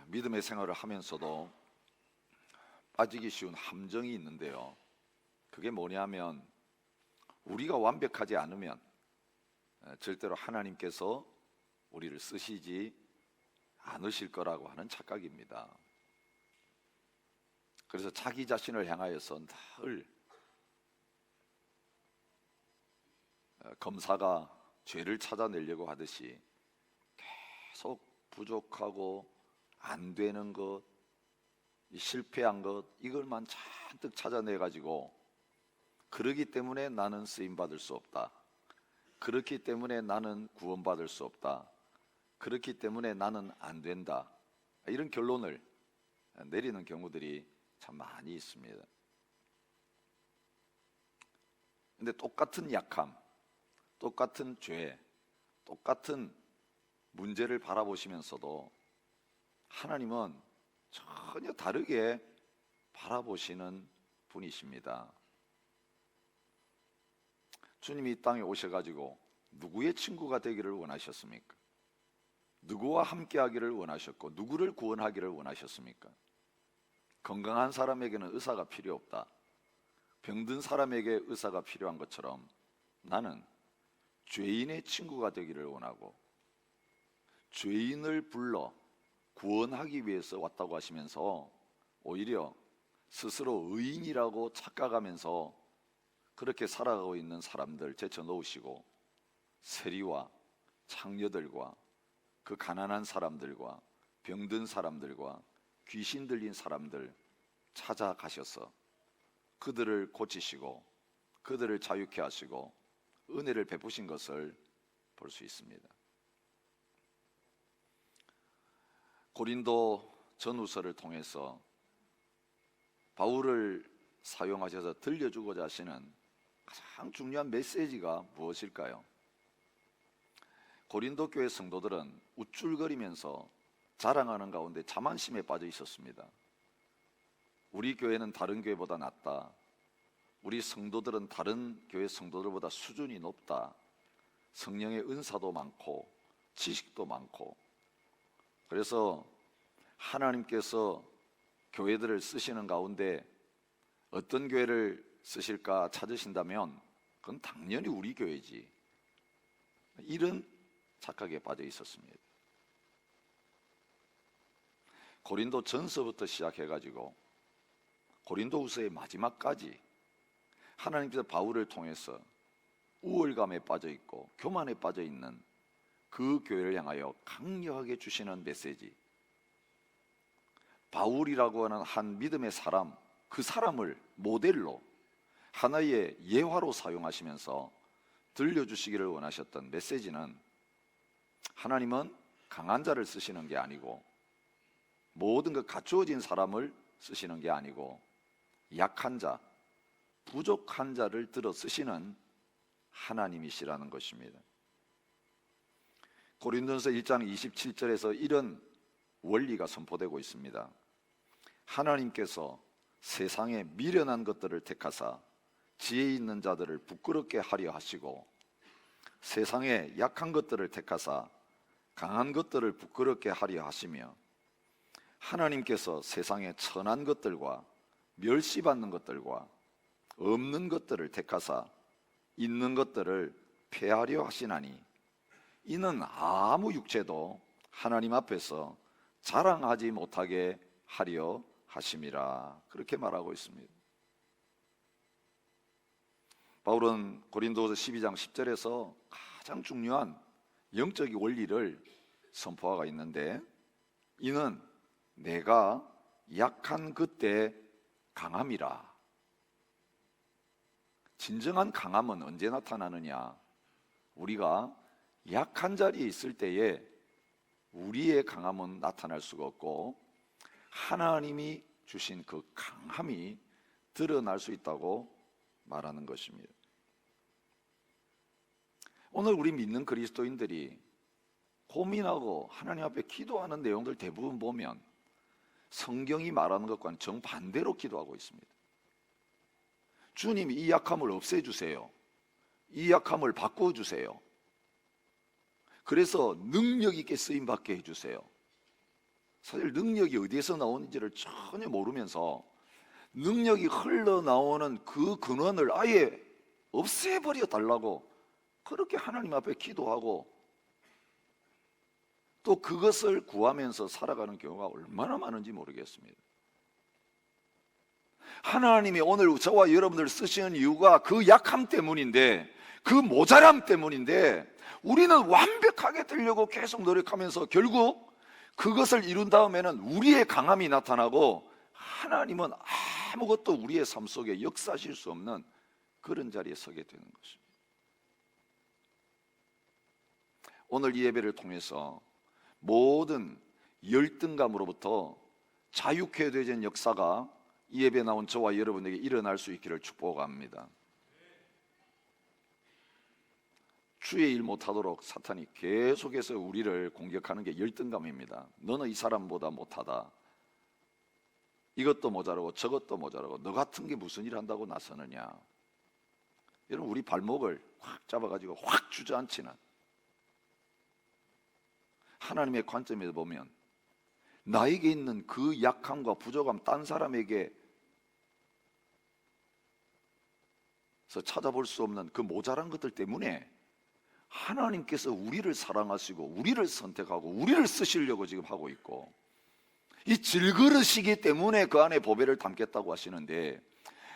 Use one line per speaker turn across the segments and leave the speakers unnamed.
믿음의 생활을 하면서도 빠지기 쉬운 함정이 있는데요. 그게 뭐냐면 우리가 완벽하지 않으면 절대로 하나님께서 우리를 쓰시지 않으실 거라고 하는 착각입니다. 그래서 자기 자신을 향하여서 늘 검사가 죄를 찾아내려고 하듯이 계속 부족하고 안 되는 것, 실패한 것, 이걸만 잔뜩 찾아내가지고 그러기 때문에 나는 쓰임받을 수 없다, 그렇기 때문에 나는 구원받을 수 없다, 그렇기 때문에 나는 안 된다, 이런 결론을 내리는 경우들이 참 많이 있습니다. 근데 똑같은 약함, 똑같은 죄, 똑같은 문제를 바라보시면서도 하나님은 전혀 다르게 바라보시는 분이십니다. 주님이 이 땅에 오셔가지고 누구의 친구가 되기를 원하셨습니까? 누구와 함께하기를 원하셨고 누구를 구원하기를 원하셨습니까? 건강한 사람에게는 의사가 필요 없다, 병든 사람에게 의사가 필요한 것처럼 나는 죄인의 친구가 되기를 원하고 죄인을 불러 구원하기 위해서 왔다고 하시면서 오히려 스스로 의인이라고 착각하면서 그렇게 살아가고 있는 사람들 제쳐놓으시고 세리와 창녀들과 그 가난한 사람들과 병든 사람들과 귀신 들린 사람들 찾아가셔서 그들을 고치시고 그들을 자유케 하시고 은혜를 베푸신 것을 볼 수 있습니다. 고린도 전후서를 통해서 바울을 사용하셔서 들려주고자 하시는 가장 중요한 메시지가 무엇일까요? 고린도 교회 성도들은 우쭐거리면서 자랑하는 가운데 자만심에 빠져 있었습니다. 우리 교회는 다른 교회보다 낫다, 우리 성도들은 다른 교회 성도들보다 수준이 높다, 성령의 은사도 많고 지식도 많고, 그래서 하나님께서 교회들을 쓰시는 가운데 어떤 교회를 쓰실까 찾으신다면 그건 당연히 우리 교회지, 이런 착각에 빠져 있었습니다. 고린도 전서부터 시작해가지고 고린도 후서의 마지막까지 하나님께서 바울을 통해서 우월감에 빠져 있고 교만에 빠져 있는 그 교회를 향하여 강력하게 주시는 메시지, 바울이라고 하는 한 믿음의 사람, 그 사람을 모델로 하나의 예화로 사용하시면서 들려주시기를 원하셨던 메시지는 하나님은 강한 자를 쓰시는 게 아니고 모든 그 갖추어진 사람을 쓰시는 게 아니고 약한 자, 부족한 자를 들어 쓰시는 하나님이시라는 것입니다. 고린도전서 1장 27절에서 이런 원리가 선포되고 있습니다. 하나님께서 세상에 미련한 것들을 택하사 지혜 있는 자들을 부끄럽게 하려 하시고 세상에 약한 것들을 택하사 강한 것들을 부끄럽게 하려 하시며 하나님께서 세상에 천한 것들과 멸시받는 것들과 없는 것들을 택하사 있는 것들을 폐하려 하시나니 이는 아무 육체도 하나님 앞에서 자랑하지 못하게 하려 하심이라, 그렇게 말하고 있습니다. 바울은 고린도서 12장 10절에서 가장 중요한 영적인 원리를 선포하고 있는데, 이는 내가 약한 그때 강함이라. 진정한 강함은 언제 나타나느냐? 우리가 약한 자리에 있을 때에 우리의 강함은 나타날 수가 없고 하나님이 주신 그 강함이 드러날 수 있다고 말하는 것입니다. 오늘 우리 믿는 그리스도인들이 고민하고 하나님 앞에 기도하는 내용들 대부분 보면 성경이 말하는 것과는 정반대로 기도하고 있습니다. 주님, 이 약함을 없애주세요. 이 약함을 바꿔주세요. 그래서 능력 있게 쓰임받게 해주세요. 사실 능력이 어디에서 나오는지를 전혀 모르면서 능력이 흘러나오는 그 근원을 아예 없애버려 달라고 그렇게 하나님 앞에 기도하고 또 그것을 구하면서 살아가는 경우가 얼마나 많은지 모르겠습니다. 하나님이 오늘 저와 여러분들 쓰시는 이유가 그 약함 때문인데, 그 모자람 때문인데, 우리는 완벽하게 되려고 계속 노력하면서 결국 그것을 이룬 다음에는 우리의 강함이 나타나고 하나님은 아무것도 우리의 삶 속에 역사하실 수 없는 그런 자리에 서게 되는 것입니다. 오늘 이 예배를 통해서 모든 열등감으로부터 자유케 되는 역사가 이 예배에 나온 저와 여러분에게 일어날 수 있기를 축복합니다. 주의 일 못하도록 사탄이 계속해서 우리를 공격하는 게 열등감입니다. 너는 이 사람보다 못하다, 이것도 모자라고 저것도 모자라고 너 같은 게 무슨 일 한다고 나서느냐. 여러분, 우리 발목을 확 잡아가지고 확 주저앉히는, 하나님의 관점에서 보면 나에게 있는 그 약함과 부족함 딴 사람에게 찾아볼 수 없는 그 모자란 것들 때문에 하나님께서 우리를 사랑하시고 우리를 선택하고 우리를 쓰시려고 지금 하고 있고, 이 질그릇이기 때문에 그 안에 보배를 담겠다고 하시는데,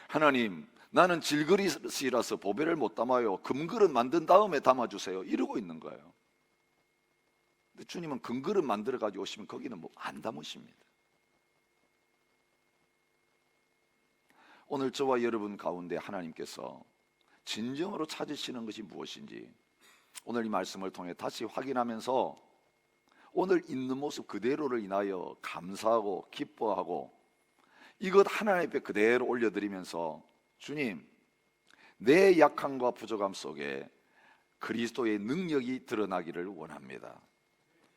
하나님, 나는 질그릇이라서 보배를 못 담아요, 금그릇 만든 다음에 담아주세요, 이러고 있는 거예요. 근데 주님은 금그릇 만들어 가지고 오시면 거기는 뭐 안 담으십니다. 오늘 저와 여러분 가운데 하나님께서 진정으로 찾으시는 것이 무엇인지 오늘 이 말씀을 통해 다시 확인하면서 오늘 있는 모습 그대로를 인하여 감사하고 기뻐하고 이것 하나님 앞에 그대로 올려드리면서, 주님, 내 약함과 부족함 속에 그리스도의 능력이 드러나기를 원합니다.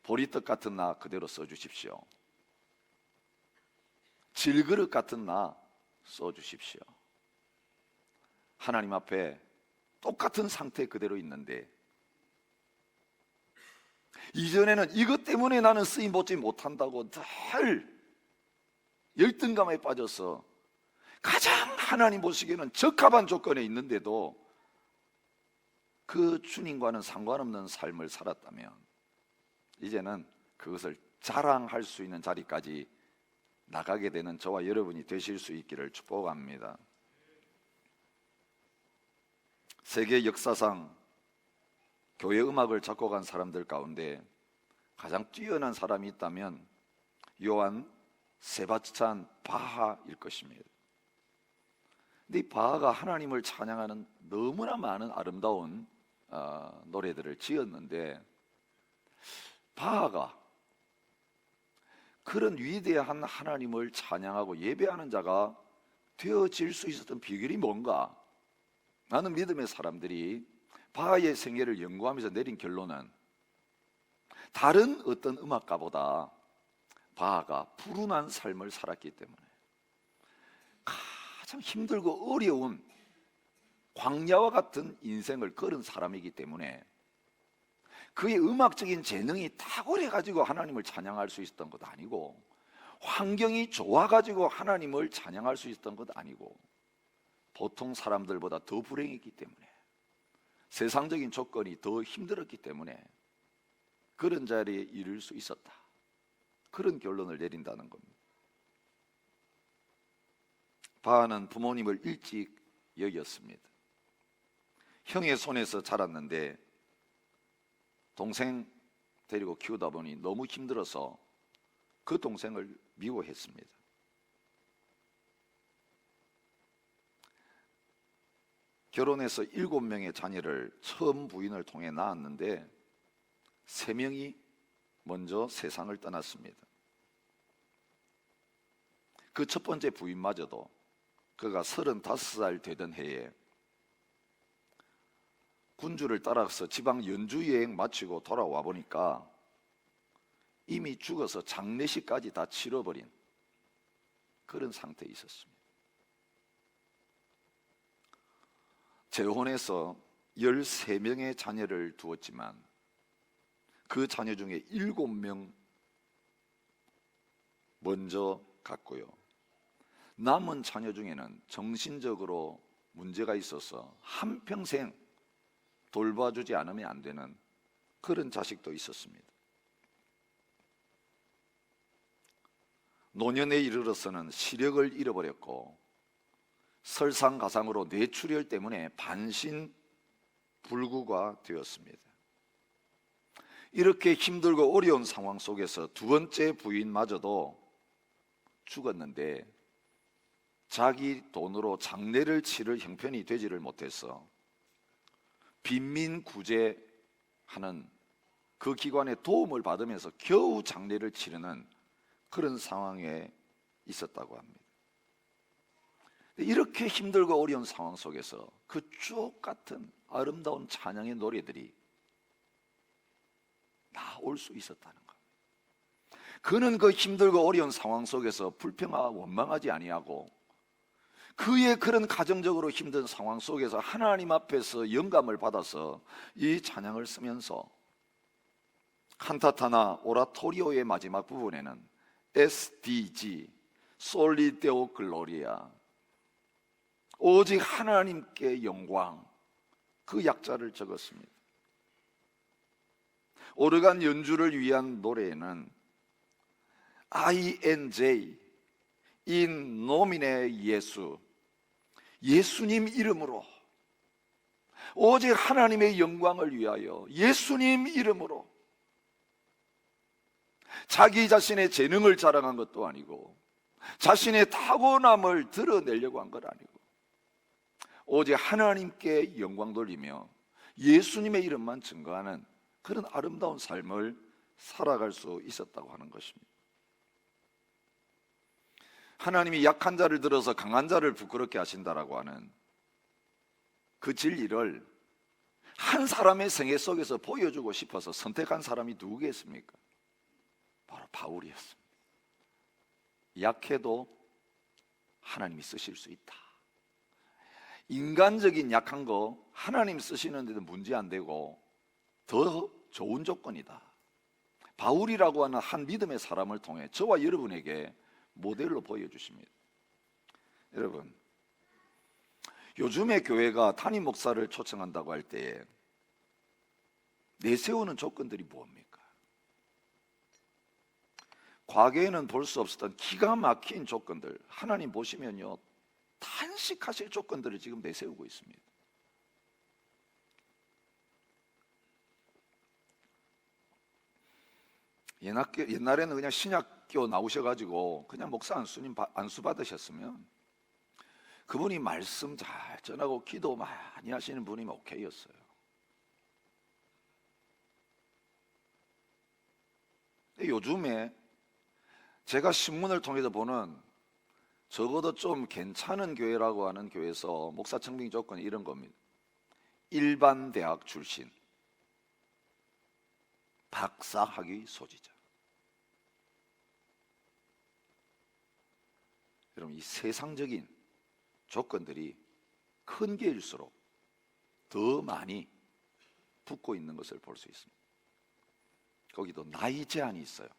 보리떡 같은 나 그대로 써주십시오. 질그릇 같은 나 써주십시오. 하나님 앞에 똑같은 상태 그대로 있는데, 이전에는 이것 때문에 나는 쓰임 받지 못한다고 늘 열등감에 빠져서 가장 하나님 보시기에는 적합한 조건에 있는데도 그 주님과는 상관없는 삶을 살았다면, 이제는 그것을 자랑할 수 있는 자리까지 나가게 되는 저와 여러분이 되실 수 있기를 축복합니다. 세계 역사상 교회 음악을 작곡한 사람들 가운데 가장 뛰어난 사람이 있다면 요한 세바스찬 바하일 것입니다. 근데 이 바하가 하나님을 찬양하는 너무나 많은 아름다운 노래들을 지었는데, 바하가 그런 위대한 하나님을 찬양하고 예배하는 자가 되어질 수 있었던 비결이 뭔가? 많은 믿음의 사람들이 바하의 생애를 연구하면서 내린 결론은 다른 어떤 음악가보다 바하가 불운한 삶을 살았기 때문에, 가장 힘들고 어려운 광야와 같은 인생을 걸은 사람이기 때문에 그의 음악적인 재능이 탁월해가지고 하나님을 찬양할 수 있었던 것도 아니고, 환경이 좋아가지고 하나님을 찬양할 수 있었던 것도 아니고, 보통 사람들보다 더 불행했기 때문에, 세상적인 조건이 더 힘들었기 때문에 그런 자리에 이를 수 있었다, 그런 결론을 내린다는 겁니다. 바하는 부모님을 일찍 여겼습니다. 형의 손에서 자랐는데 동생 데리고 키우다 보니 너무 힘들어서 그 동생을 미워했습니다. 결혼해서 7명의 자녀를 처음 부인을 통해 낳았는데 3명이 먼저 세상을 떠났습니다. 그 첫 번째 부인마저도 그가 35살 되던 해에 군주를 따라서 지방 연주 여행 마치고 돌아와 보니까 이미 죽어서 장례식까지 다 치러버린 그런 상태에 있었습니다. 재혼해서 13명의 자녀를 두었지만 그 자녀 중에 7명 먼저 갔고요. 남은 자녀 중에는 정신적으로 문제가 있어서 한평생 돌봐주지 않으면 안 되는 그런 자식도 있었습니다. 노년에 이르러서는 시력을 잃어버렸고 설상가상으로 뇌출혈 때문에 반신불구가 되었습니다. 이렇게 힘들고 어려운 상황 속에서 두 번째 부인마저도 죽었는데 자기 돈으로 장례를 치를 형편이 되지를 못해서 빈민구제하는 그 기관의 도움을 받으면서 겨우 장례를 치르는 그런 상황에 있었다고 합니다. 이렇게 힘들고 어려운 상황 속에서 그 주옥 같은 아름다운 찬양의 노래들이 나올 수 있었다는 겁니다. 그는 그 힘들고 어려운 상황 속에서 불평하고 원망하지 아니하고 그의 그런 가정적으로 힘든 상황 속에서 하나님 앞에서 영감을 받아서 이 찬양을 쓰면서 칸타타나 오라토리오의 마지막 부분에는 SDG 솔리 데오 글로리아 오직 하나님께 영광 그 약자를 적었습니다. 오르간 연주를 위한 노래에는 INJ in nomine 예수 예수님 이름으로 오직 하나님의 영광을 위하여 예수님 이름으로 자기 자신의 재능을 자랑한 것도 아니고 자신의 타고남을 드러내려고 한 건 아니고 오직 하나님께 영광 돌리며 예수님의 이름만 증거하는 그런 아름다운 삶을 살아갈 수 있었다고 하는 것입니다. 하나님이 약한 자를 들어서 강한 자를 부끄럽게 하신다라고 하는 그 진리를 한 사람의 생애 속에서 보여주고 싶어서 선택한 사람이 누구겠습니까? 바로 바울이었습니다. 약해도 하나님이 쓰실 수 있다. 인간적인 약한 거 하나님 쓰시는데도 문제 안 되고 더 좋은 조건이다. 바울이라고 하는 한 믿음의 사람을 통해 저와 여러분에게 모델로 보여주십니다. 여러분, 요즘에 교회가 담임 목사를 초청한다고 할 때에 내세우는 조건들이 뭡니까? 과거에는 볼 수 없었던 기가 막힌 조건들, 하나님 보시면요 탄식하실 조건들을 지금 내세우고 있습니다. 옛날에는 그냥 신학교 나오셔가지고 그냥 목사 안수 받으셨으면 그분이 말씀 잘 전하고 기도 많이 하시는 분이면 오케이였어요. 근데 요즘에 제가 신문을 통해서 보는 적어도 좀 괜찮은 교회라고 하는 교회에서 목사 청빙 조건이 이런 겁니다. 일반 대학 출신, 박사 학위 소지자. 여러분, 이 세상적인 조건들이 큰 게일수록 더 많이 붙고 있는 것을 볼 수 있습니다. 거기도 나이 제한이 있어요.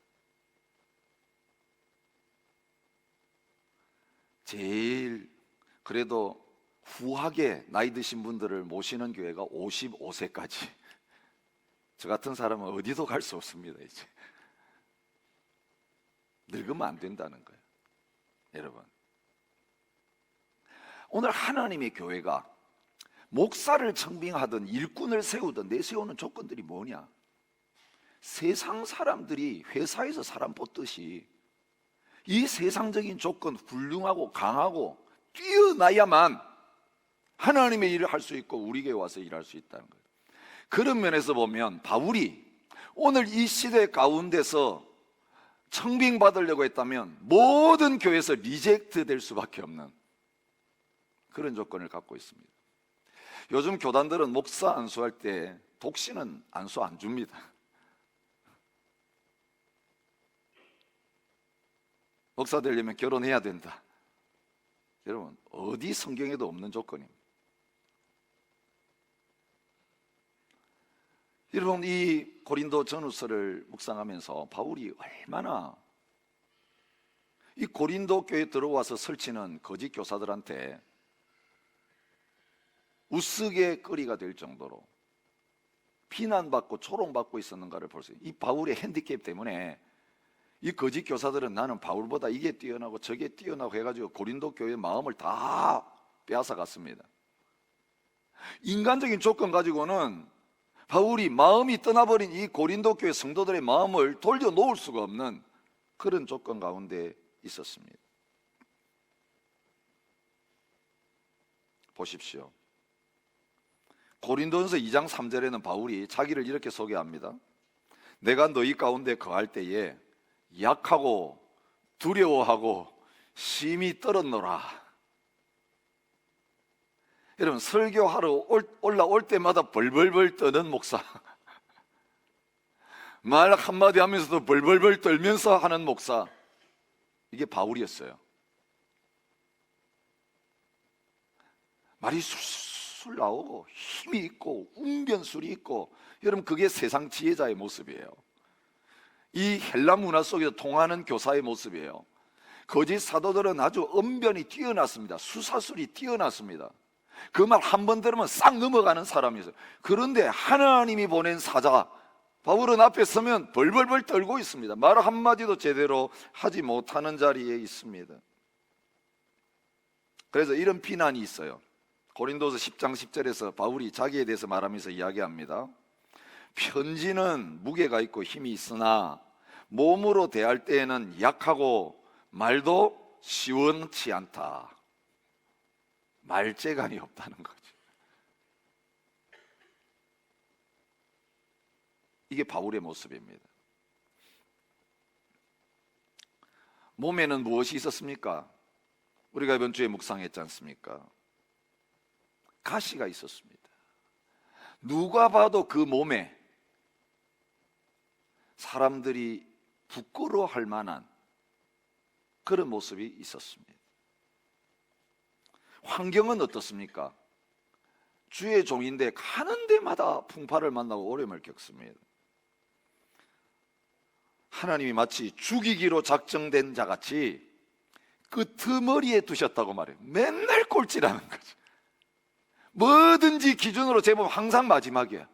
제일 그래도 후하게 나이 드신 분들을 모시는 교회가 55세까지. 저 같은 사람은 어디도 갈 수 없습니다. 이제 늙으면 안 된다는 거예요. 여러분, 오늘 하나님의 교회가 목사를 청빙하든 일꾼을 세우든 내세우는 조건들이 뭐냐? 세상 사람들이 회사에서 사람 뽑듯이 이 세상적인 조건 훌륭하고 강하고 뛰어나야만 하나님의 일을 할 수 있고 우리 교회 와서 일할 수 있다는 거예요. 그런 면에서 보면 바울이 오늘 이 시대 가운데서 청빙받으려고 했다면 모든 교회에서 리젝트 될 수밖에 없는 그런 조건을 갖고 있습니다. 요즘 교단들은 목사 안수할 때 독신은 안수 안 줍니다. 목사 되려면 결혼해야 된다. 여러분, 어디 성경에도 없는 조건입니다. 여러분, 이 고린도 전후서를 묵상하면서 바울이 얼마나 이 고린도 교회에 들어와서 설치는 거짓 교사들한테 우스개거리가 될 정도로 비난받고 조롱받고 있었는가를 볼 수 있어요. 이 바울의 핸디캡 때문에 이 거짓 교사들은 나는 바울보다 이게 뛰어나고 저게 뛰어나고 해가지고 고린도 교회의 마음을 다 빼앗아 갔습니다. 인간적인 조건 가지고는 바울이 마음이 떠나버린 이 고린도 교회 성도들의 마음을 돌려놓을 수가 없는 그런 조건 가운데 있었습니다. 보십시오. 고린도전서 2장 3절에는 바울이 자기를 이렇게 소개합니다. 내가 너희 가운데 거할 때에 약하고 두려워하고 심히 떨었노라. 여러분, 설교하러 올라올 때마다 벌벌벌 떠는 목사, 말 한마디 하면서도 벌벌벌 떨면서 하는 목사, 이게 바울이었어요. 말이 술술 나오고 힘이 있고 웅변술이 있고, 여러분 그게 세상 지혜자의 모습이에요. 이 헬라 문화 속에서 통하는 교사의 모습이에요. 거짓 사도들은 아주 언변이 뛰어났습니다. 수사술이 뛰어났습니다. 그 말 한 번 들으면 싹 넘어가는 사람이었어요. 그런데 하나님이 보낸 사자 바울은 앞에 서면 벌벌벌 떨고 있습니다. 말 한마디도 제대로 하지 못하는 자리에 있습니다. 그래서 이런 비난이 있어요. 고린도서 10장 10절에서 바울이 자기에 대해서 말하면서 이야기합니다. 편지는 무게가 있고 힘이 있으나 몸으로 대할 때에는 약하고 말도 시원치 않다. 말재간이 없다는 거죠. 이게 바울의 모습입니다. 몸에는 무엇이 있었습니까? 우리가 이번 주에 묵상했지 않습니까? 가시가 있었습니다. 누가 봐도 그 몸에 사람들이 부끄러워할 만한 그런 모습이 있었습니다. 환경은 어떻습니까? 주의 종인데 가는 데마다 풍파를 만나고 어려움을 겪습니다. 하나님이 마치 죽이기로 작정된 자같이 끄트머리에 두셨다고 말해요. 맨날 꼴찌라는 거죠. 뭐든지 기준으로 재보면 항상 마지막이야.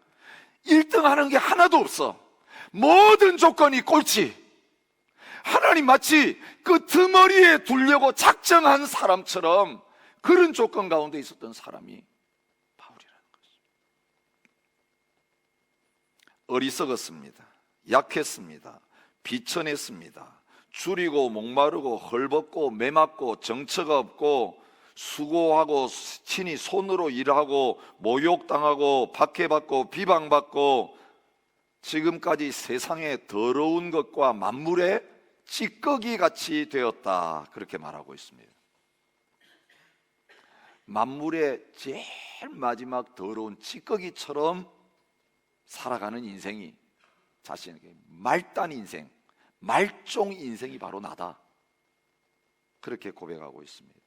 1등 하는 게 하나도 없어. 모든 조건이 꼴찌. 하나님 마치 끄트머리에 두려고 작정한 사람처럼 그런 조건 가운데 있었던 사람이 바울이라는 것입니다. 어리석었습니다. 약했습니다. 비천했습니다. 줄이고 목마르고 헐벗고 매맞고 정처가 없고 수고하고 친히 손으로 일하고 모욕당하고 박해받고 비방받고 지금까지 세상의 더러운 것과 만물의 찌꺼기 같이 되었다. 그렇게 말하고 있습니다. 만물의 제일 마지막 더러운 찌꺼기처럼 살아가는 인생이 자신에게 말단 인생, 말종 인생이 바로 나다. 그렇게 고백하고 있습니다.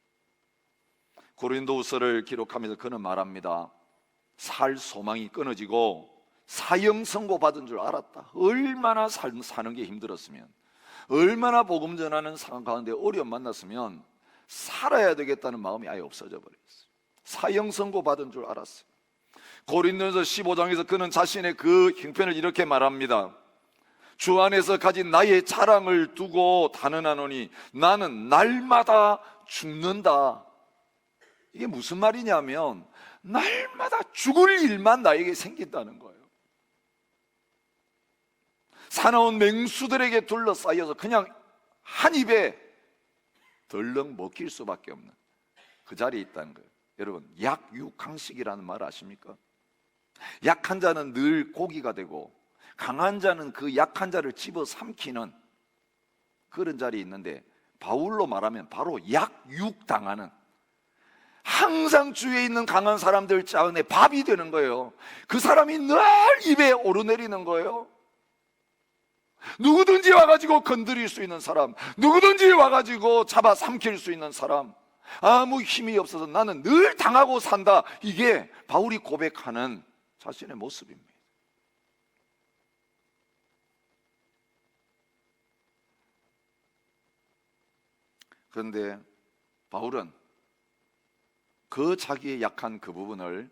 고린도후서를 기록하면서 그는 말합니다. 살 소망이 끊어지고 사형 선고 받은 줄 알았다. 얼마나 사는 게 힘들었으면, 얼마나 복음 전하는 상황 가운데 어려움 만났으면 살아야 되겠다는 마음이 아예 없어져 버렸어요. 사형 선고 받은 줄 알았어요. 고린도전서 15장에서 그는 자신의 그 형편을 이렇게 말합니다. 주 안에서 가진 나의 자랑을 두고 단언하노니 나는 날마다 죽는다. 이게 무슨 말이냐면 날마다 죽을 일만 나에게 생긴다는 거예요. 사나운 맹수들에게 둘러싸여서 그냥 한 입에 덜렁 먹힐 수밖에 없는 그 자리에 있다는 거예요. 여러분, 약육강식이라는 말 아십니까? 약한 자는 늘 고기가 되고 강한 자는 그 약한 자를 집어삼키는 그런 자리에 있는데, 바울로 말하면 바로 약육당하는, 항상 주위에 있는 강한 사람들 자은에 밥이 되는 거예요. 그 사람이 늘 입에 오르내리는 거예요. 누구든지 와가지고 건드릴 수 있는 사람, 누구든지 와가지고 잡아삼킬 수 있는 사람, 아무 힘이 없어서 나는 늘 당하고 산다. 이게 바울이 고백하는 자신의 모습입니다. 그런데 바울은 그 자기의 약한 그 부분을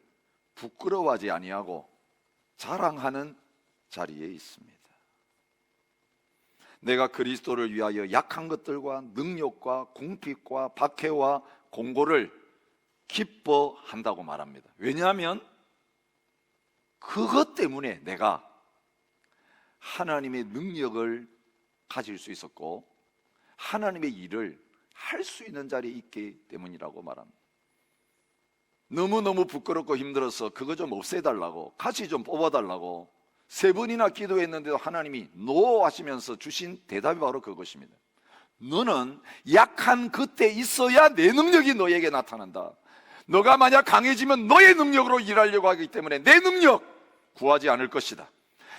부끄러워하지 아니하고 자랑하는 자리에 있습니다. 내가 그리스도를 위하여 약한 것들과 능력과 궁핍과 박해와 공고를 기뻐한다고 말합니다. 왜냐하면 그것 때문에 내가 하나님의 능력을 가질 수 있었고 하나님의 일을 할 수 있는 자리에 있기 때문이라고 말합니다. 너무너무 부끄럽고 힘들어서 그거 좀 없애달라고, 같이 좀 뽑아달라고 3번이나 기도했는데도 하나님이 노 하시면서 주신 대답이 바로 그것입니다. 너는 약한 그때 있어야 내 능력이 너에게 나타난다. 너가 만약 강해지면 너의 능력으로 일하려고 하기 때문에 내 능력 구하지 않을 것이다.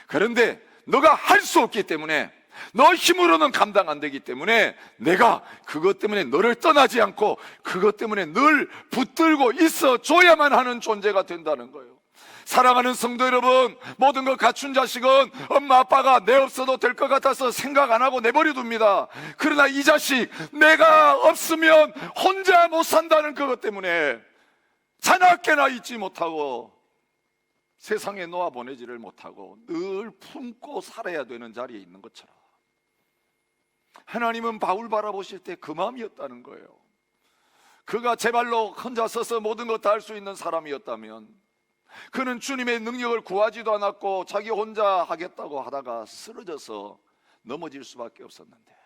그런데 너가 할 수 없기 때문에, 너 힘으로는 감당 안 되기 때문에 내가 그것 때문에 너를 떠나지 않고 그것 때문에 늘 붙들고 있어 줘야만 하는 존재가 된다는 거예요. 사랑하는 성도 여러분, 모든 걸 갖춘 자식은 엄마 아빠가 내 없어도 될 것 같아서 생각 안 하고 내버려 둡니다. 그러나 이 자식, 내가 없으면 혼자 못 산다는 그것 때문에 자나깨나 있지 못하고 세상에 놓아 보내지를 못하고 늘 품고 살아야 되는 자리에 있는 것처럼, 하나님은 바울 바라보실 때 그 마음이었다는 거예요. 그가 제 발로 혼자 서서 모든 것 다 할 수 있는 사람이었다면, 그는 주님의 능력을 구하지도 않았고 자기 혼자 하겠다고 하다가 쓰러져서 넘어질 수밖에 없었는데,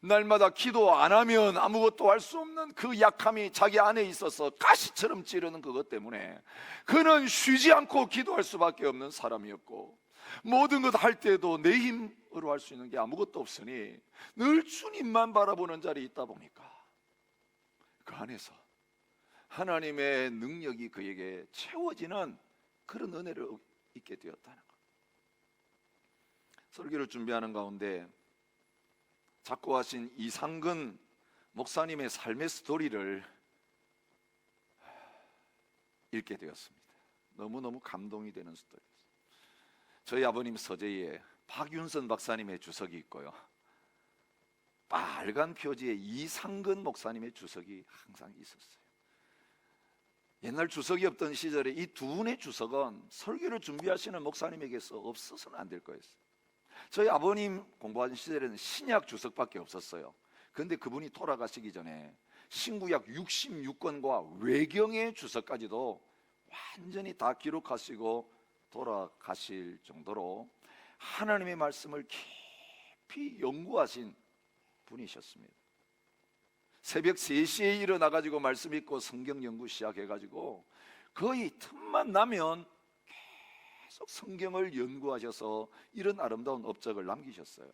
날마다 기도 안 하면 아무것도 할 수 없는 그 약함이 자기 안에 있어서 가시처럼 찌르는 그것 때문에 그는 쉬지 않고 기도할 수밖에 없는 사람이었고, 모든 것 할 때도 내 힘으로 할 수 있는 게 아무것도 없으니 늘 주님만 바라보는 자리에 있다 보니까 그 안에서 하나님의 능력이 그에게 채워지는 그런 은혜를 있게 되었다는 것. 설교를 준비하는 가운데 작고하신 이상근 목사님의 삶의 스토리를 읽게 되었습니다. 너무너무 감동이 되는 스토리였어요. 저희 아버님 서재에 박윤선 박사님의 주석이 있고요, 빨간 표지에 이상근 목사님의 주석이 항상 있었어요. 옛날 주석이 없던 시절에 이 두 분의 주석은 설교를 준비하시는 목사님에게서 없어서는 안 될 거였어요. 저희 아버님 공부하는 시절에는 신약 주석밖에 없었어요. 그런데 그분이 돌아가시기 전에 신구약 66권과 외경의 주석까지도 완전히 다 기록하시고 돌아가실 정도로 하나님의 말씀을 깊이 연구하신 분이셨습니다. 새벽 3시에 일어나가지고 말씀 읽고 성경 연구 시작해가지고 거의 틈만 나면 계속 성경을 연구하셔서 이런 아름다운 업적을 남기셨어요.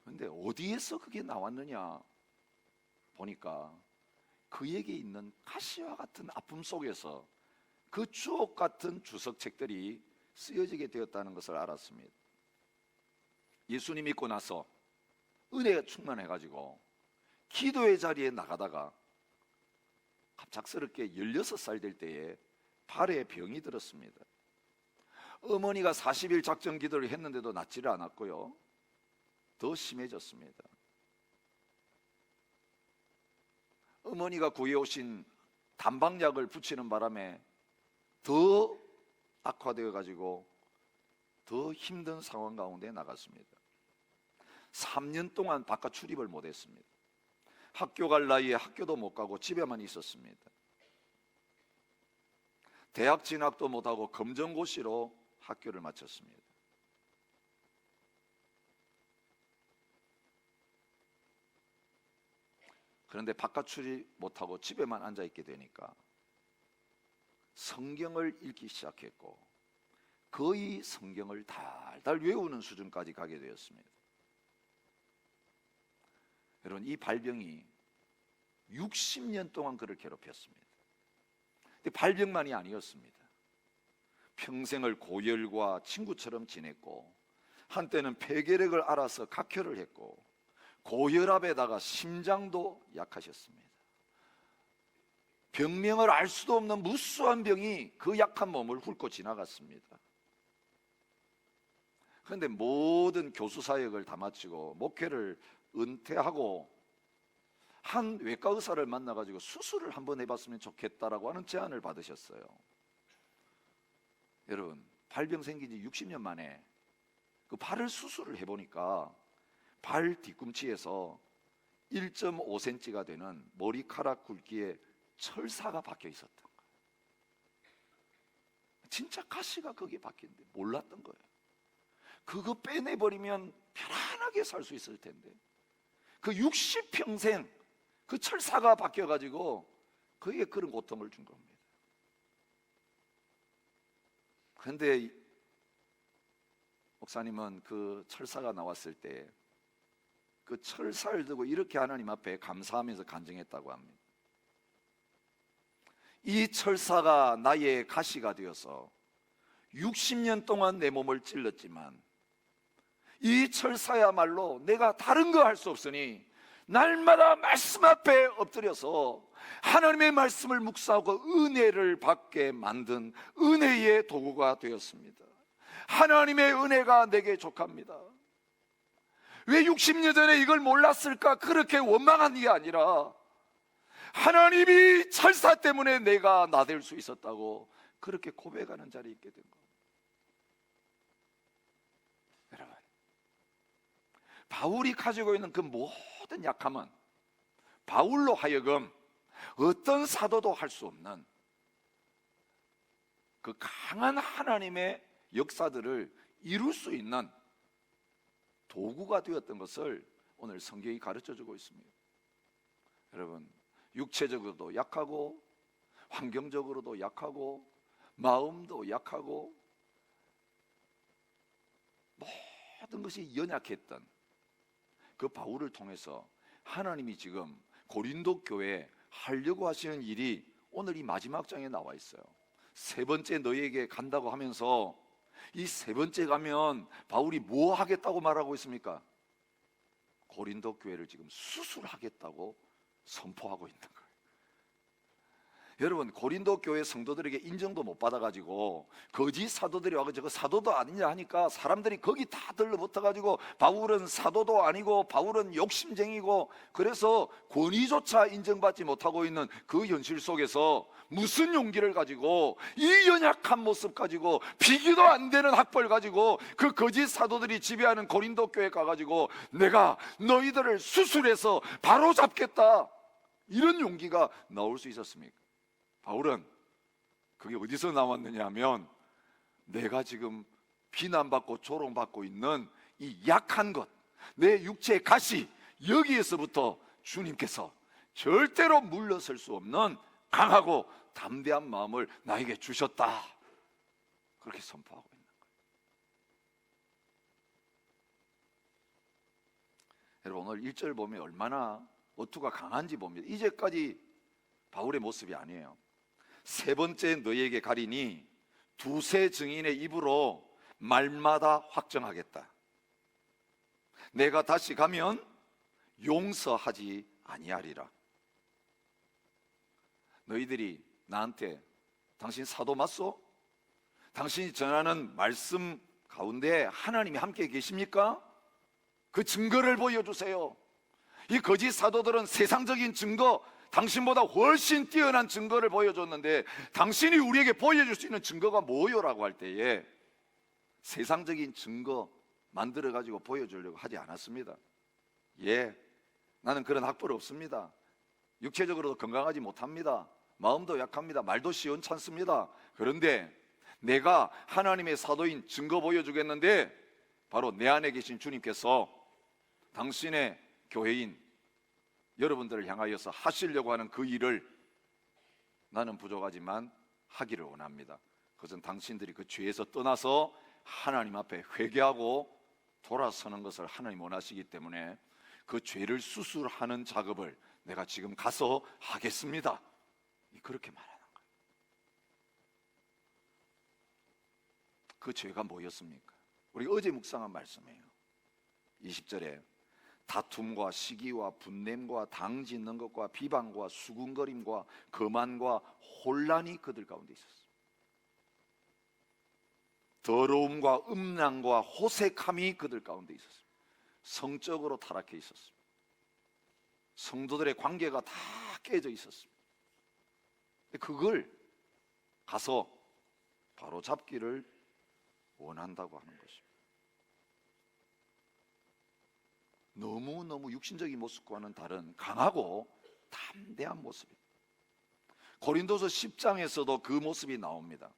그런데 어디에서 그게 나왔느냐 보니까 그에게 있는 가시와 같은 아픔 속에서 그 주옥 같은 주석책들이 쓰여지게 되었다는 것을 알았습니다. 예수님 믿고 나서 은혜가 충만해가지고 기도의 자리에 나가다가 갑작스럽게 16살 될 때에 발에 병이 들었습니다. 어머니가 40일 작정 기도를 했는데도 낫지를 않았고요, 더 심해졌습니다. 어머니가 구해오신 단방약을 붙이는 바람에 더 악화되어 가지고 더 힘든 상황 가운데 나갔습니다. 3년 동안 바깥 출입을 못했습니다. 학교 갈 나이에 학교도 못 가고 집에만 있었습니다. 대학 진학도 못하고 검정고시로 학교를 마쳤습니다. 그런데 바깥 출입 못하고 집에만 앉아있게 되니까 성경을 읽기 시작했고 거의 성경을 달달 외우는 수준까지 가게 되었습니다. 여러분, 이 발병이 60년 동안 그를 괴롭혔습니다. 근데 발병만이 아니었습니다. 평생을 고열과 친구처럼 지냈고, 한때는 폐결핵을 앓아서 각혈을 했고, 고혈압에다가 심장도 약하셨습니다. 병명을 알 수도 없는 무수한 병이 그 약한 몸을 훑고 지나갔습니다. 그런데 모든 교수 사역을 다 마치고 목회를 은퇴하고 한 외과 의사를 만나가지고 수술을 한번 해봤으면 좋겠다라고 하는 제안을 받으셨어요. 여러분, 발병 생긴 지 60년 만에 그 발을 수술을 해보니까 발 뒤꿈치에서 1.5cm가 되는 머리카락 굵기의 철사가 박혀 있었던 거예요. 진짜 가시가 거기에 박힌데 몰랐던 거예요. 그거 빼내버리면 편안하게 살 수 있을 텐데 그 60평생 그 철사가 박혀가지고 그게 그런 고통을 준 겁니다. 그런데 목사님은 그 철사가 나왔을 때 그 철사를 두고 이렇게 하나님 앞에 감사하면서 간증했다고 합니다. 이 철사가 나의 가시가 되어서 60년 동안 내 몸을 찔렀지만 이 철사야말로 내가 다른 거 할 수 없으니 날마다 말씀 앞에 엎드려서 하나님의 말씀을 묵상하고 은혜를 받게 만든 은혜의 도구가 되었습니다. 하나님의 은혜가 내게 족합니다. 왜 60년 전에 이걸 몰랐을까? 그렇게 원망한 게 아니라 하나님이 철사 때문에 내가 나댈 수 있었다고 그렇게 고백하는 자리에 있게 된 겁니다. 여러분, 바울이 가지고 있는 그 모든 약함은 바울로 하여금 어떤 사도도 할 수 없는 그 강한 하나님의 역사들을 이룰 수 있는 도구가 되었던 것을 오늘 성경이 가르쳐주고 있습니다. 여러분, 육체적으로도 약하고 환경적으로도 약하고 마음도 약하고 모든 것이 연약했던 그 바울을 통해서 하나님이 지금 고린도 교회에 하려고 하시는 일이 오늘 이 마지막 장에 나와 있어요. 세 번째 너희에게 간다고 하면서 이 세 번째 가면 바울이 뭐 하겠다고 말하고 있습니까? 고린도 교회를 지금 수술하겠다고 선포하고 있는 거예요. 여러분, 고린도 교회 성도들에게 인정도 못 받아가지고 거짓 사도들이 와서 저거 사도도 아니냐 하니까 사람들이 거기 다 들러붙어가지고 바울은 사도도 아니고 바울은 욕심쟁이고 그래서 권위조차 인정받지 못하고 있는 그 현실 속에서 무슨 용기를 가지고 이 연약한 모습 가지고 비교도 안 되는 학벌 가지고 그 거짓 사도들이 지배하는 고린도 교회 가가지고 내가 너희들을 수술해서 바로 잡겠다, 이런 용기가 나올 수 있었습니까? 바울은 그게 어디서 나왔느냐 하면 내가 지금 비난받고 조롱받고 있는 이 약한 것, 내 육체의 가시, 여기에서부터 주님께서 절대로 물러설 수 없는 강하고 담대한 마음을 나에게 주셨다, 그렇게 선포하고 있는 거예요. 여러분, 오늘 1절 보면 얼마나 어투가 강한지 봅니다. 이제까지 바울의 모습이 아니에요. 세 번째 너희에게 가리니 두세 증인의 입으로 말마다 확정하겠다. 내가 다시 가면 용서하지 아니하리라. 너희들이 나한테 당신 사도 맞소? 당신이 전하는 말씀 가운데 하나님이 함께 계십니까? 그 증거를 보여주세요. 이 거짓 사도들은 세상적인 증거, 당신보다 훨씬 뛰어난 증거를 보여줬는데 당신이 우리에게 보여줄 수 있는 증거가 뭐요라고 할 때에 세상적인 증거 만들어가지고 보여주려고 하지 않았습니다. 예, 나는 그런 학벌 없습니다. 육체적으로도 건강하지 못합니다. 마음도 약합니다. 말도 시원찮습니다. 그런데 내가 하나님의 사도인 증거 보여주겠는데 바로 내 안에 계신 주님께서 당신의 교회인 여러분들을 향하여서 하시려고 하는 그 일을 나는 부족하지만 하기를 원합니다. 그것은 당신들이 그 죄에서 떠나서 하나님 앞에 회개하고 돌아서는 것을 하나님 원하시기 때문에 그 죄를 수술하는 작업을 내가 지금 가서 하겠습니다, 그렇게 말하는 거예요. 그 죄가 뭐였습니까? 우리 어제 묵상한 말씀이에요. 20절에 다툼과 시기와 분냄과 당 짓는 것과 비방과 수군거림과 거만과 혼란이 그들 가운데 있었습니다. 더러움과 음란과 호색함이 그들 가운데 있었습니다. 성적으로 타락해 있었습니다. 성도들의 관계가 다 깨져 있었습니다. 그걸 가서 바로 잡기를 원한다고 하는 것입니다. 너무너무 육신적인 모습과는 다른 강하고 담대한 모습입니다. 고린도서 10장에서도 그 모습이 나옵니다.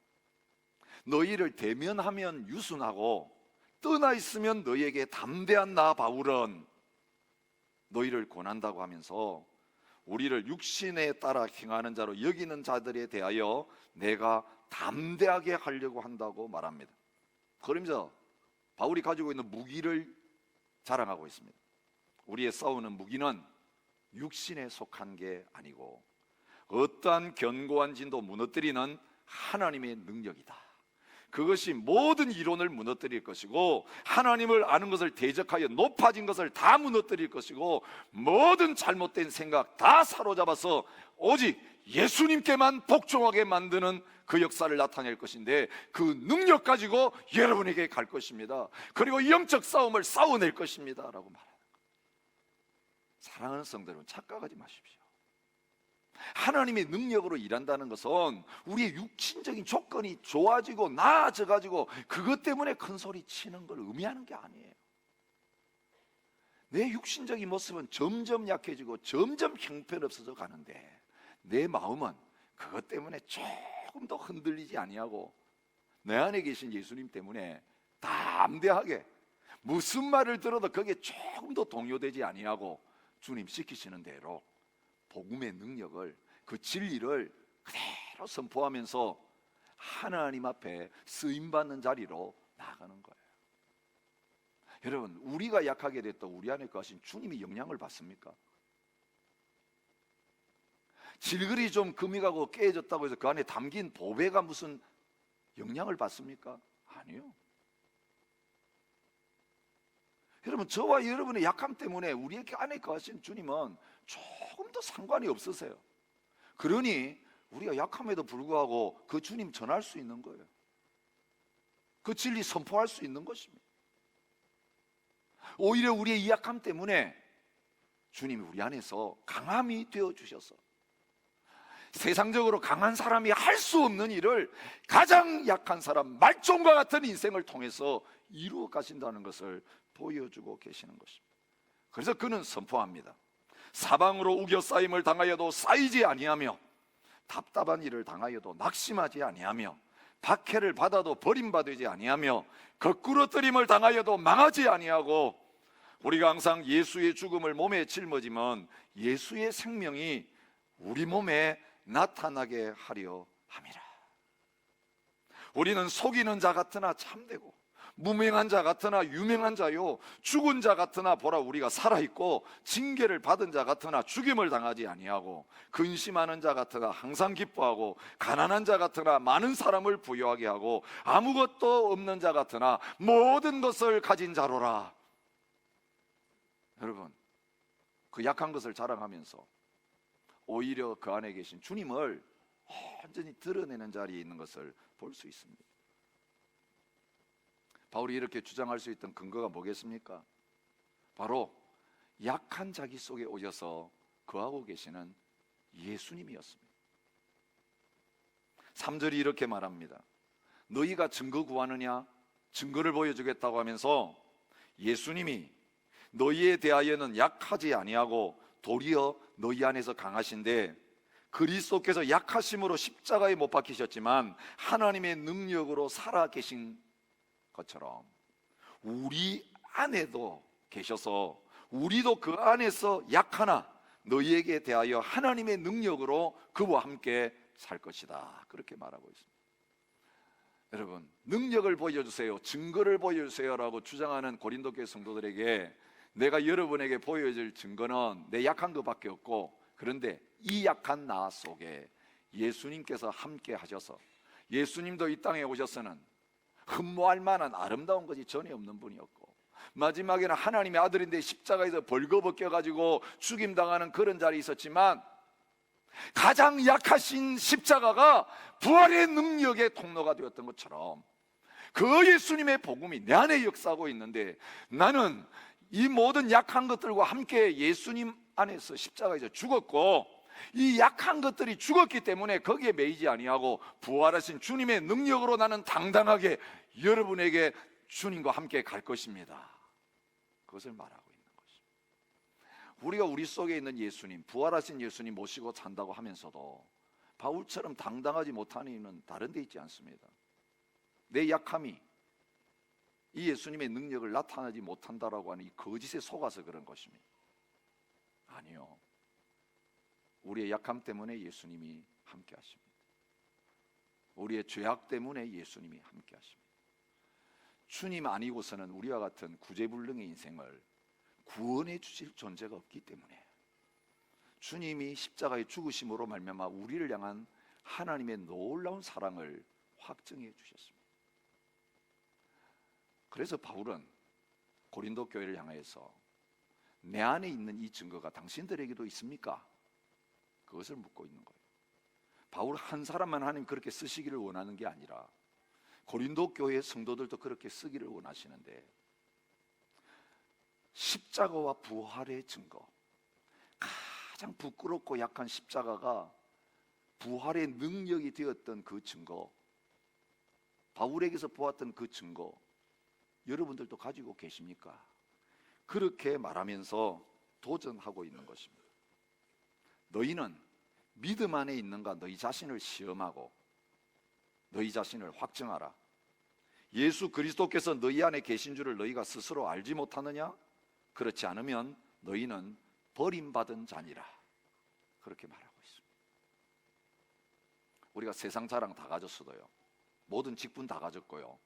너희를 대면하면 유순하고 떠나 있으면 너희에게 담대한 나 바울은 너희를 권한다고 하면서 우리를 육신에 따라 행하는 자로 여기는 자들에 대하여 내가 담대하게 하려고 한다고 말합니다. 그러면서 바울이 가지고 있는 무기를 자랑하고 있습니다. 우리의 싸우는 무기는 육신에 속한 게 아니고 어떠한 견고한 진도 무너뜨리는 하나님의 능력이다. 그것이 모든 이론을 무너뜨릴 것이고 하나님을 아는 것을 대적하여 높아진 것을 다 무너뜨릴 것이고 모든 잘못된 생각 다 사로잡아서 오직 예수님께만 복종하게 만드는 그 역사를 나타낼 것인데 그 능력 가지고 여러분에게 갈 것입니다. 그리고 영적 싸움을 싸워낼 것입니다 라고 말합니다. 사랑하는 성도 여러분, 착각하지 마십시오. 하나님의 능력으로 일한다는 것은 우리의 육신적인 조건이 좋아지고 나아져가지고 그것 때문에 큰 소리 치는 걸 의미하는 게 아니에요. 내 육신적인 모습은 점점 약해지고 점점 형편없어져 가는데 내 마음은 그것 때문에 조금도 흔들리지 아니하고 내 안에 계신 예수님 때문에 담대하게 무슨 말을 들어도 거기에 조금도 동요되지 아니하고 주님 시키시는 대로 복음의 능력을, 그 진리를 그대로 선포하면서 하나님 앞에 쓰임받는 자리로 나아가는 거예요. 여러분, 우리가 약하게 됐다 우리 안에 거하신 주님이 영향을 받습니까? 질그리 좀 금이 가고 깨졌다고 해서 그 안에 담긴 보배가 무슨 영향을 받습니까? 아니요. 여러분, 저와 여러분의 약함 때문에 우리 안에 거하신 주님은 조금도 상관이 없으세요. 그러니 우리가 약함에도 불구하고 그 주님 전할 수 있는 거예요. 그 진리 선포할 수 있는 것입니다. 오히려 우리의 이 약함 때문에 주님이 우리 안에서 강함이 되어주셔서 세상적으로 강한 사람이 할 수 없는 일을 가장 약한 사람, 말종과 같은 인생을 통해서 이루어 가신다는 것을 보여주고 계시는 것입니다. 그래서 그는 선포합니다. 사방으로 우겨 쌓임을 당하여도 쌓이지 아니하며 답답한 일을 당하여도 낙심하지 아니하며 박해를 받아도 버림받지 아니하며 거꾸러뜨림을 당하여도 망하지 아니하고 우리가 항상 예수의 죽음을 몸에 짊어지면 예수의 생명이 우리 몸에 나타나게 하려 함이라. 우리는 속이는 자 같으나 참되고 무명한 자 같으나 유명한 자요 죽은 자 같으나 보라 우리가 살아있고 징계를 받은 자 같으나 죽임을 당하지 아니하고 근심하는 자 같으나 항상 기뻐하고 가난한 자 같으나 많은 사람을 부유하게 하고 아무것도 없는 자 같으나 모든 것을 가진 자로라. 여러분, 그 약한 것을 자랑하면서 오히려 그 안에 계신 주님을 완전히 드러내는 자리에 있는 것을 볼 수 있습니다. 바울이 이렇게 주장할 수 있던 근거가 뭐겠습니까? 바로 약한 자기 속에 오셔서 거하고 계시는 예수님이었습니다. 3절이 이렇게 말합니다. 너희가 증거 구하느냐? 증거를 보여주겠다고 하면서 예수님이 너희에 대하여는 약하지 아니하고 도리어 너희 안에서 강하신데 그리스도께서 약하심으로 십자가에 못 박히셨지만 하나님의 능력으로 살아계신 것처럼 우리 안에도 계셔서 우리도 그 안에서 약하나 너희에게 대하여 하나님의 능력으로 그와 함께 살 것이다. 그렇게 말하고 있습니다. 여러분, 능력을 보여주세요, 증거를 보여주세요 라고 주장하는 고린도 교회 성도들에게 내가 여러분에게 보여줄 증거는 내 약한 것밖에 없고, 그런데 이 약한 나 속에 예수님께서 함께 하셔서 예수님도 이 땅에 오셔서는 흠모할 만한 아름다운 것이 전혀 없는 분이었고 마지막에는 하나님의 아들인데 십자가에서 벌거벗겨가지고 죽임당하는 그런 자리에 있었지만 가장 약하신 십자가가 부활의 능력의 통로가 되었던 것처럼 그 예수님의 복음이 내 안에 역사하고 있는데 나는 이 모든 약한 것들과 함께 예수님 안에서 십자가에서 죽었고, 이 약한 것들이 죽었기 때문에 거기에 매이지 아니하고 부활하신 주님의 능력으로 나는 당당하게 여러분에게 주님과 함께 갈 것입니다. 그것을 말하고 있는 것입니다. 우리가 우리 속에 있는 예수님, 부활하신 예수님 모시고 산다고 하면서도 바울처럼 당당하지 못하는 이유는 다른 데 있지 않습니다. 내 약함이 이 예수님의 능력을 나타나지 못한다라고 하는 이 거짓에 속아서 그런 것입니다. 아니요, 우리의 약함 때문에 예수님이 함께 하십니다. 우리의 죄악 때문에 예수님이 함께 하십니다. 주님 아니고서는 우리와 같은 구제불능의 인생을 구원해 주실 존재가 없기 때문에 주님이 십자가의 죽으심으로 말미암아 우리를 향한 하나님의 놀라운 사랑을 확증해 주셨습니다. 그래서 바울은 고린도 교회를 향해서 내 안에 있는 이 증거가 당신들에게도 있습니까? 그것을 묻고 있는 거예요. 바울 한 사람만 하나님 그렇게 쓰시기를 원하는 게 아니라 고린도 교회의 성도들도 그렇게 쓰기를 원하시는데, 십자가와 부활의 증거, 가장 부끄럽고 약한 십자가가 부활의 능력이 되었던 그 증거, 바울에게서 보았던 그 증거, 여러분들도 가지고 계십니까? 그렇게 말하면서 도전하고 있는 것입니다. 너희는 믿음 안에 있는가 너희 자신을 시험하고 너희 자신을 확증하라. 예수 그리스도께서 너희 안에 계신 줄을 너희가 스스로 알지 못하느냐? 그렇지 않으면 너희는 버림받은 자니라. 그렇게 말하고 있습니다. 우리가 세상 자랑 다 가졌어도요, 모든 직분 다 가졌고요,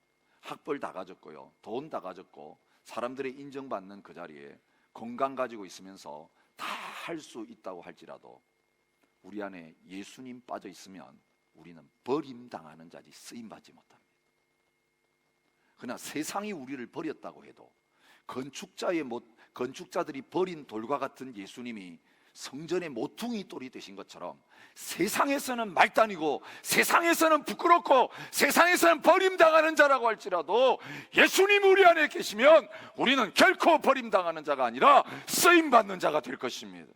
학벌 다 가졌고요, 돈 다 가졌고, 사람들의 인정받는 그 자리에 건강 가지고 있으면서 다 할 수 있다고 할지라도 우리 안에 예수님 빠져 있으면 우리는 버림당하는 자지 쓰임받지 못합니다. 그러나 세상이 우리를 버렸다고 해도 건축자들이 버린 돌과 같은 예수님이 성전의 모퉁이 돌이 되신 것처럼 세상에서는 말단이고 세상에서는 부끄럽고 세상에서는 버림당하는 자라고 할지라도 예수님 우리 안에 계시면 우리는 결코 버림당하는 자가 아니라 쓰임받는 자가 될 것입니다.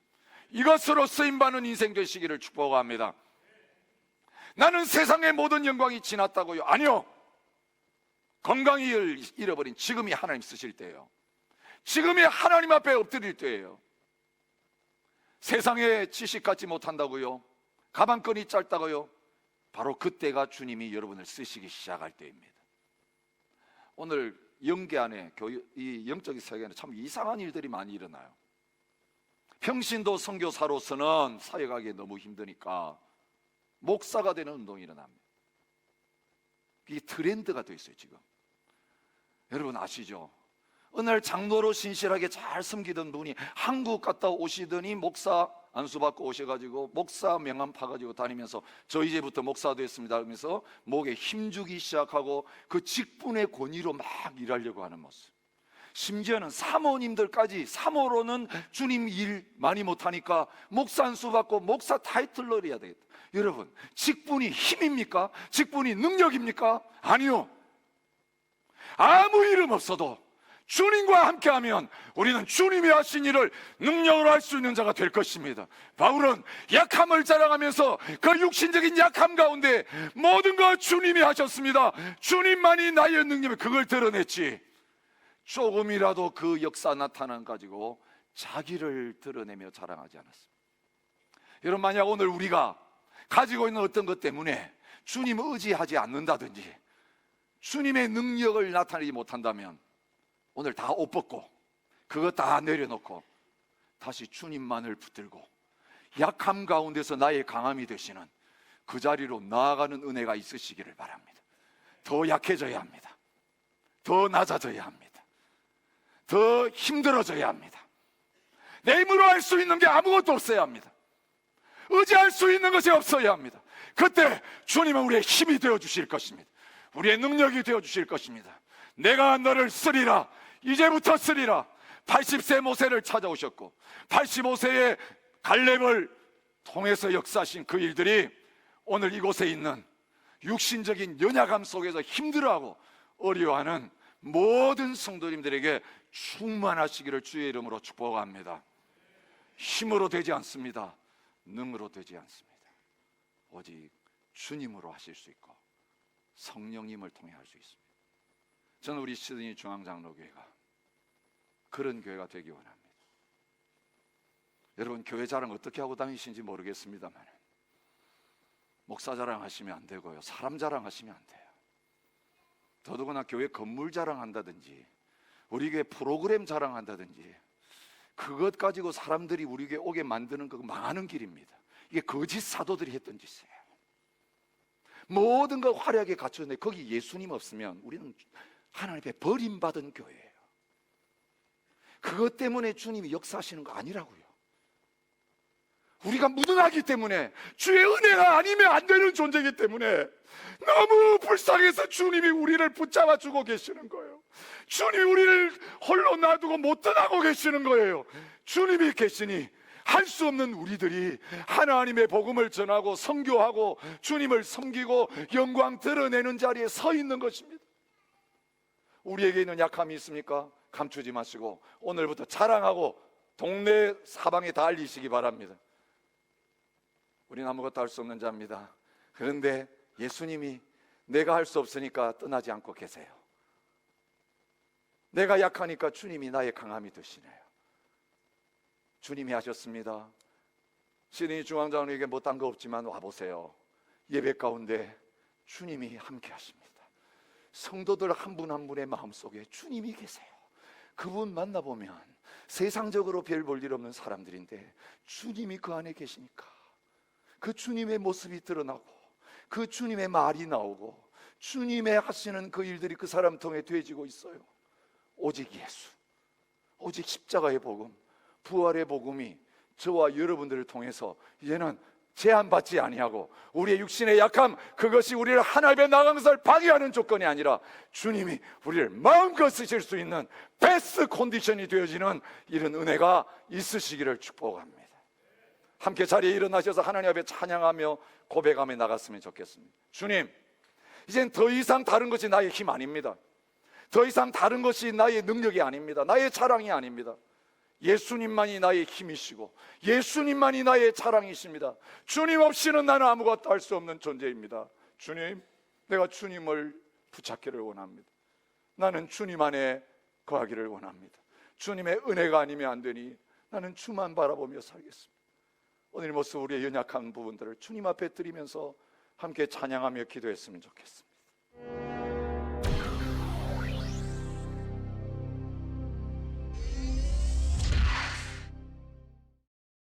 이것으로 쓰임받는 인생 되시기를 축복합니다. 나는 세상의 모든 영광이 지났다고요? 아니요, 건강을 잃어버린 지금이 하나님 쓰실 때예요. 지금이 하나님 앞에 엎드릴 때예요. 세상에 지식 갖지 못한다고요? 가방끈이 짧다고요? 바로 그때가 주님이 여러분을 쓰시기 시작할 때입니다. 오늘 영계 안에 이 영적인 세계에는 참 이상한 일들이 많이 일어나요. 평신도 선교사로서는 사역하기 너무 힘드니까 목사가 되는 운동이 일어납니다. 이게 트렌드가 돼 있어요 지금. 여러분 아시죠? 어느 날 장로로 신실하게 잘 섬기던 분이 한국 갔다 오시더니 목사 안수받고 오셔가지고 목사 명함 파가지고 다니면서 저 이제부터 목사 됐습니다 하면서 목에 힘주기 시작하고 그 직분의 권위로 막 일하려고 하는 모습. 심지어는 사모님들까지 사모로는 주님 일 많이 못하니까 목사 안수받고 목사 타이틀로 해야 되겠다. 여러분, 직분이 힘입니까? 직분이 능력입니까? 아니요. 아무 이름 없어도 주님과 함께하면 우리는 주님이 하신 일을 능력으로 할 수 있는 자가 될 것입니다. 바울은 약함을 자랑하면서 그 육신적인 약함 가운데 모든 것 주님이 하셨습니다. 주님만이 나의 능력을 그걸 드러냈지, 조금이라도 그 역사 나타난 가지고 자기를 드러내며 자랑하지 않았습니다. 여러분, 만약 오늘 우리가 가지고 있는 어떤 것 때문에 주님을 의지하지 않는다든지 주님의 능력을 나타내지 못한다면 오늘 다 옷 벗고 그거 다 내려놓고 다시 주님만을 붙들고 약함 가운데서 나의 강함이 되시는 그 자리로 나아가는 은혜가 있으시기를 바랍니다. 더 약해져야 합니다. 더 낮아져야 합니다. 더 힘들어져야 합니다. 내 힘으로 할 수 있는 게 아무것도 없어야 합니다. 의지할 수 있는 것이 없어야 합니다. 그때 주님은 우리의 힘이 되어 주실 것입니다. 우리의 능력이 되어 주실 것입니다. 내가 너를 쓰리라, 이제부터 쓰리라. 80세 모세를 찾아오셨고 85세의 갈렙을 통해서 역사하신 그 일들이 오늘 이곳에 있는 육신적인 연약함 속에서 힘들어하고 어려워하는 모든 성도님들에게 충만하시기를 주의 이름으로 축복합니다. 힘으로 되지 않습니다. 능으로 되지 않습니다. 오직 주님으로 하실 수 있고 성령님을 통해 할 수 있습니다. 저는 우리 시드니 중앙장로교회가 그런 교회가 되기 원합니다. 여러분, 교회 자랑 어떻게 하고 다니시는지 모르겠습니다만 목사 자랑하시면 안 되고요, 사람 자랑하시면 안 돼요. 더더구나 교회 건물 자랑한다든지 우리 교회 프로그램 자랑한다든지 그것 가지고 사람들이 우리 교회 오게 만드는 거 망하는 길입니다. 이게 거짓 사도들이 했던 짓이에요. 모든 걸 화려하게 갖추는데 거기 예수님 없으면 우리는 하나님의 버림받은 교회예요. 그것 때문에 주님이 역사하시는 거 아니라고요. 우리가 무능하기 때문에, 주의 은혜가 아니면 안 되는 존재이기 때문에 너무 불쌍해서 주님이 우리를 붙잡아 주고 계시는 거예요. 주님이 우리를 홀로 놔두고 못 떠나고 계시는 거예요. 주님이 계시니 할 수 없는 우리들이 하나님의 복음을 전하고 선교하고 주님을 섬기고 영광 드러내는 자리에 서 있는 것입니다. 우리에게 있는 약함이 있습니까? 감추지 마시고 오늘부터 자랑하고 동네 사방에 다 알리시기 바랍니다. 우리는 아무것도 할 수 없는 자입니다. 그런데 예수님이 내가 할 수 없으니까 떠나지 않고 계세요. 내가 약하니까 주님이 나의 강함이 되시네요. 주님이 하셨습니다. 시드니 중앙장로에게 못한 거 없지만 와보세요. 예배 가운데 주님이 함께 하십니다. 성도들 한 분 한 분의 마음속에 주님이 계세요. 그분 만나보면 세상적으로 별 볼 일 없는 사람들인데 주님이 그 안에 계시니까 그 주님의 모습이 드러나고 그 주님의 말이 나오고 주님의 하시는 그 일들이 그 사람 통해 되어지고 있어요. 오직 예수, 오직 십자가의 복음, 부활의 복음이 저와 여러분들을 통해서 이제는 제한받지 아니하고 우리의 육신의 약함, 그것이 우리를 하나님의 나간 것을 방해하는 조건이 아니라 주님이 우리를 마음껏 쓰실 수 있는 베스트 컨디션이 되어지는 이런 은혜가 있으시기를 축복합니다. 함께 자리에 일어나셔서 하나님 앞에 찬양하며 고백하며 나갔으면 좋겠습니다. 주님, 이젠 더 이상 다른 것이 나의 힘 아닙니다. 더 이상 다른 것이 나의 능력이 아닙니다. 나의 자랑이 아닙니다. 예수님만이 나의 힘이시고 예수님만이 나의 자랑이십니다. 주님 없이는 나는 아무것도 할 수 없는 존재입니다. 주님, 내가 주님을 붙잡기를 원합니다. 나는 주님 안에 거하기를 원합니다. 주님의 은혜가 아니면 안 되니 나는 주만 바라보며 살겠습니다. 오늘 모습 우리의 연약한 부분들을 주님 앞에 드리면서 함께 찬양하며 기도했으면 좋겠습니다.